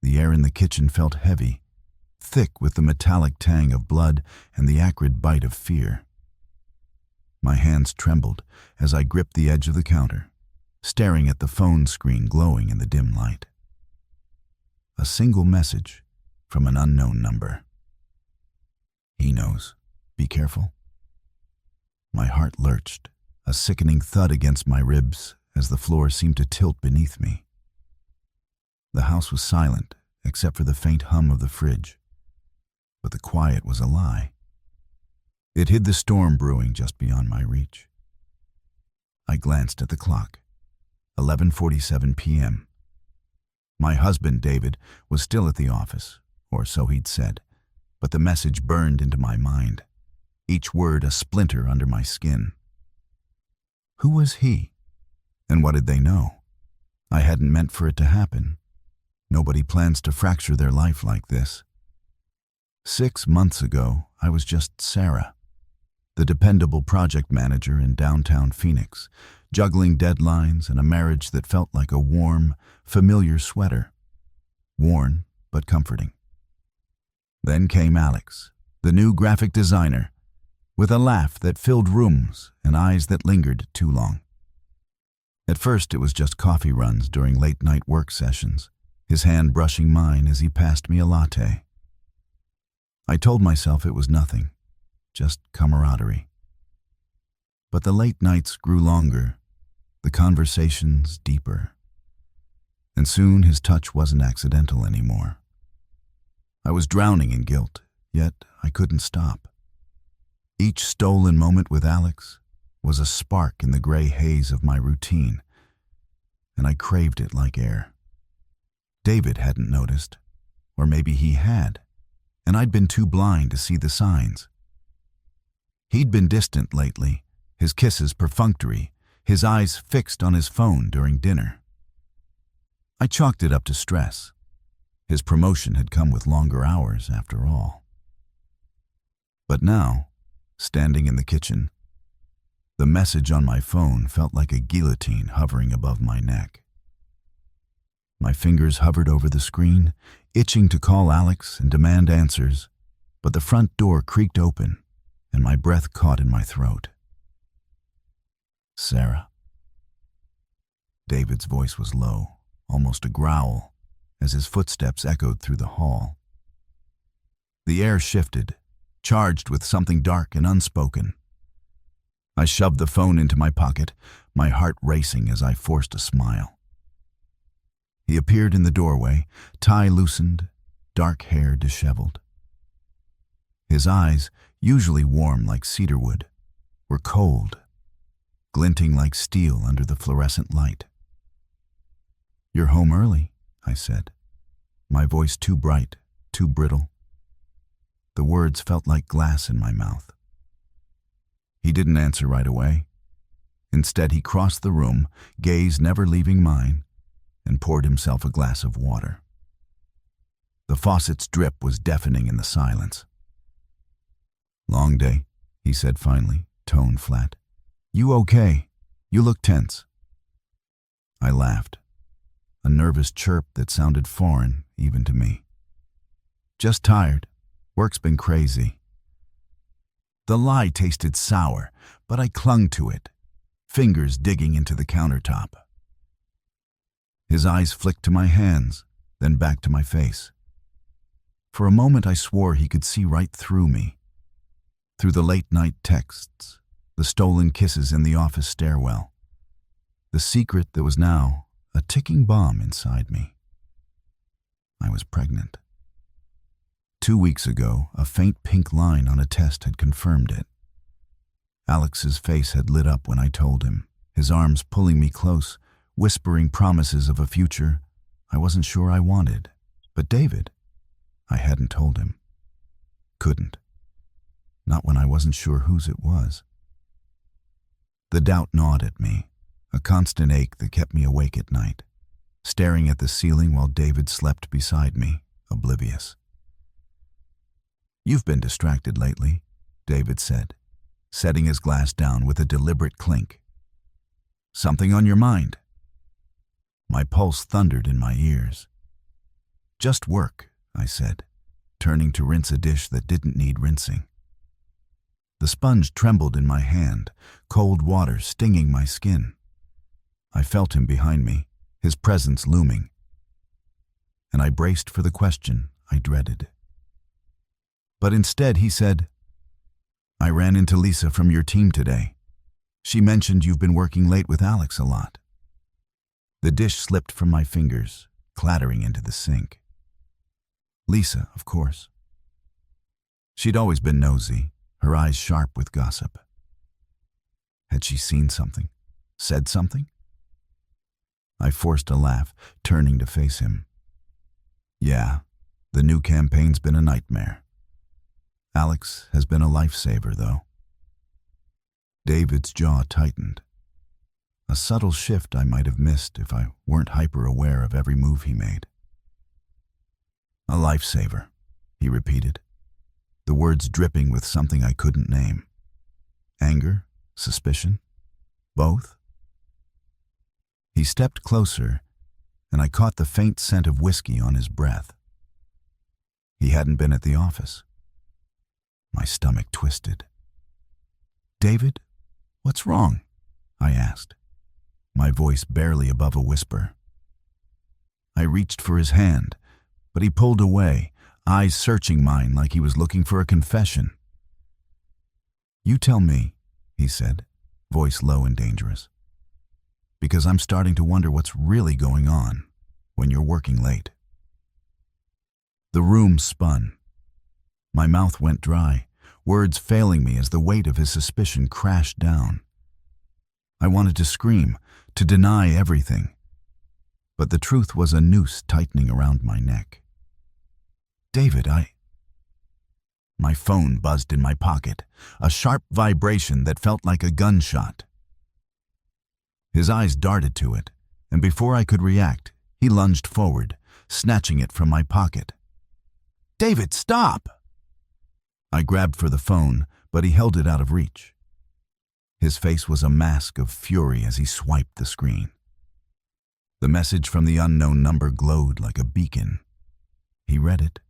The air in the kitchen felt heavy, thick with the metallic tang of blood and the acrid bite of fear. My hands trembled as I gripped the edge of the counter, staring at the phone screen glowing in the dim light. A single message from an unknown number. "He knows. Be careful." My heart lurched, a sickening thud against my ribs as the floor seemed to tilt beneath me. The house was silent, except for the faint hum of the fridge. But the quiet was a lie. It hid the storm brewing just beyond my reach. I glanced at the clock. 11:47 p.m. My husband, David, was still at the office, or so he'd said, but the message burned into my mind, each word a splinter under my skin. Who was he? And what did they know? I hadn't meant for it to happen. Nobody plans to fracture their life like this. 6 months ago, I was just Sarah, the dependable project manager in downtown Phoenix, juggling deadlines and a marriage that felt like a warm, familiar sweater. Worn, but comforting. Then came Alex, the new graphic designer, with a laugh that filled rooms and eyes that lingered too long. At first, it was just coffee runs during late-night work sessions, his hand brushing mine as he passed me a latte. I told myself it was nothing, just camaraderie. But the late nights grew longer, the conversations deeper, and soon his touch wasn't accidental anymore. I was drowning in guilt, yet I couldn't stop. Each stolen moment with Alex was a spark in the gray haze of my routine, and I craved it like air. David hadn't noticed, or maybe he had, and I'd been too blind to see the signs. He'd been distant lately, his kisses perfunctory, his eyes fixed on his phone during dinner. I chalked it up to stress. His promotion had come with longer hours, after all. But now, standing in the kitchen, the message on my phone felt like a guillotine hovering above my neck. My fingers hovered over the screen, itching to call Alex and demand answers, but the front door creaked open and my breath caught in my throat. "Sarah." David's voice was low, almost a growl, as his footsteps echoed through the hall. The air shifted, charged with something dark and unspoken. I shoved the phone into my pocket, my heart racing as I forced a smile. He appeared in the doorway, tie loosened, dark hair disheveled. His eyes, usually warm like cedarwood, were cold, glinting like steel under the fluorescent light. "You're home early," I said, my voice too bright, too brittle. The words felt like glass in my mouth. He didn't answer right away. Instead, he crossed the room, gaze never leaving mine, and poured himself a glass of water. The faucet's drip was deafening in the silence. "Long day," he said finally, tone flat. "You okay? You look tense." I laughed, a nervous chirp that sounded foreign even to me. "Just tired. Work's been crazy." The lie tasted sour, but I clung to it, fingers digging into the countertop. His eyes flicked to my hands, then back to my face. For a moment I swore he could see right through me, through the late-night texts, the stolen kisses in the office stairwell, the secret that was now a ticking bomb inside me. I was pregnant. 2 weeks ago, a faint pink line on a test had confirmed it. Alex's face had lit up when I told him, his arms pulling me close, whispering promises of a future I wasn't sure I wanted. But David, I hadn't told him. Couldn't. Not when I wasn't sure whose it was. The doubt gnawed at me, a constant ache that kept me awake at night, staring at the ceiling while David slept beside me, oblivious. "You've been distracted lately," David said, setting his glass down with a deliberate clink. "Something on your mind?" My pulse thundered in my ears. Just work, I said, turning to rinse a dish that didn't need rinsing. The sponge trembled in my hand, cold water stinging my skin. I felt him behind me, his presence looming, and I braced for the question I dreaded. But instead he said, "I ran into Lisa from your team today. She mentioned you've been working late with Alex a lot." The dish slipped from my fingers, clattering into the sink. Lisa, of course. She'd always been nosy, her eyes sharp with gossip. Had she seen something? Said something? I forced a laugh, turning to face him. Yeah, the new campaign's been a nightmare. Alex has been a lifesaver, though. David's jaw tightened. A subtle shift I might have missed if I weren't hyper-aware of every move he made. A lifesaver, he repeated, the words dripping with something I couldn't name. Anger? Suspicion? Both? He stepped closer, and I caught the faint scent of whiskey on his breath. He hadn't been at the office. My stomach twisted. "David, what's wrong?" I asked, my voice barely above a whisper. I reached for his hand, but he pulled away, eyes searching mine like he was looking for a confession. "You tell me," he said, voice low and dangerous, "because I'm starting to wonder what's really going on when you're working late." The room spun. My mouth went dry, words failing me as the weight of his suspicion crashed down. I wanted to scream, to deny everything, but the truth was a noose tightening around my neck. "David, My phone buzzed in my pocket, a sharp vibration that felt like a gunshot. His eyes darted to it, and before I could react, he lunged forward, snatching it from my pocket. "David, stop!" I grabbed for the phone, but he held it out of reach. His face was a mask of fury as he swiped the screen. The message from the unknown number glowed like a beacon. He read it,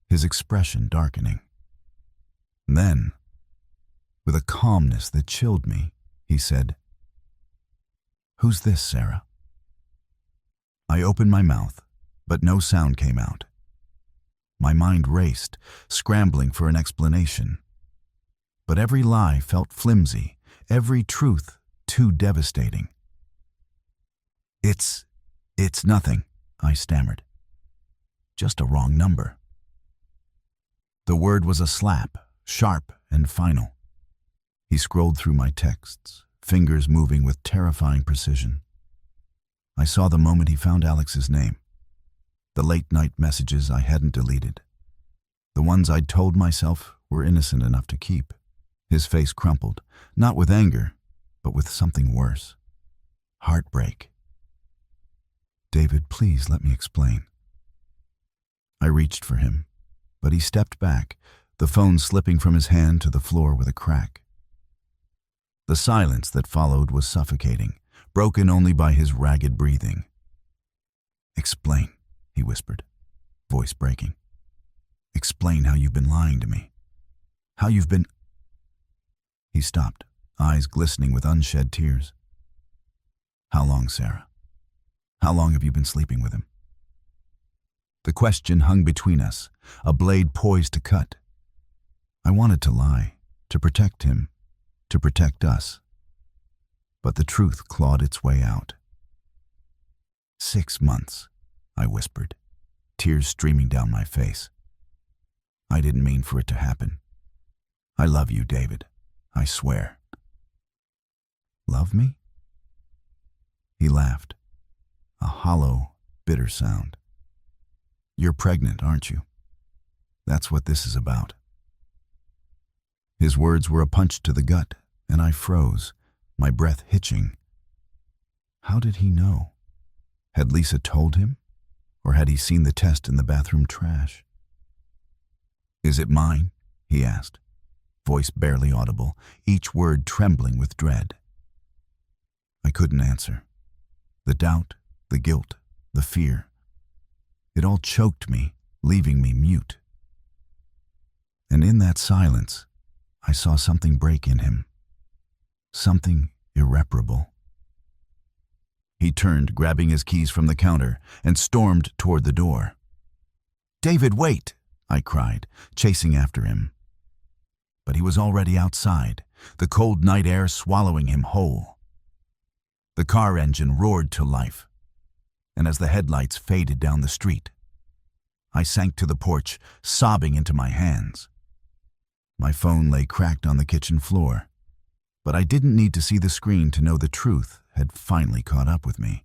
his expression darkening. Then, with a calmness that chilled me, he said, "Who's this, Sarah?" I opened my mouth, but no sound came out. My mind raced, scrambling for an explanation. But every lie felt flimsy, every truth too devastating. It's nothing," I stammered. "Just a wrong number." The word was a slap, sharp and final. He scrolled through my texts, fingers moving with terrifying precision. I saw the moment he found Alex's name. The late-night messages I hadn't deleted. The ones I'd told myself were innocent enough to keep. His face crumpled, not with anger, but with something worse. Heartbreak. "David, please let me explain." I reached for him, but he stepped back, the phone slipping from his hand to the floor with a crack. The silence that followed was suffocating, broken only by his ragged breathing. "Explain," he whispered, voice breaking. "Explain how you've been lying to me. How you've been—" He stopped, eyes glistening with unshed tears. "How long, Sarah? How long have you been sleeping with him?" The question hung between us, a blade poised to cut. I wanted to lie, to protect him, to protect us. But the truth clawed its way out. 6 months, I whispered, tears streaming down my face. I didn't mean for it to happen. I love you, David. I swear. Love me? He laughed, a hollow, bitter sound. You're pregnant, aren't you? That's what this is about. His words were a punch to the gut, and I froze, my breath hitching. How did he know? Had Lisa told him? Or had he seen the test in the bathroom trash? Is it mine? He asked, voice barely audible, each word trembling with dread. I couldn't answer. The doubt, the guilt, the fear. It all choked me, leaving me mute. And in that silence, I saw something break in him. Something irreparable. He turned, grabbing his keys from the counter, and stormed toward the door. "David, wait!" I cried, chasing after him. But he was already outside, the cold night air swallowing him whole. The car engine roared to life, and as the headlights faded down the street, I sank to the porch, sobbing into my hands. My phone lay cracked on the kitchen floor, but I didn't need to see the screen to know the truth had finally caught up with me.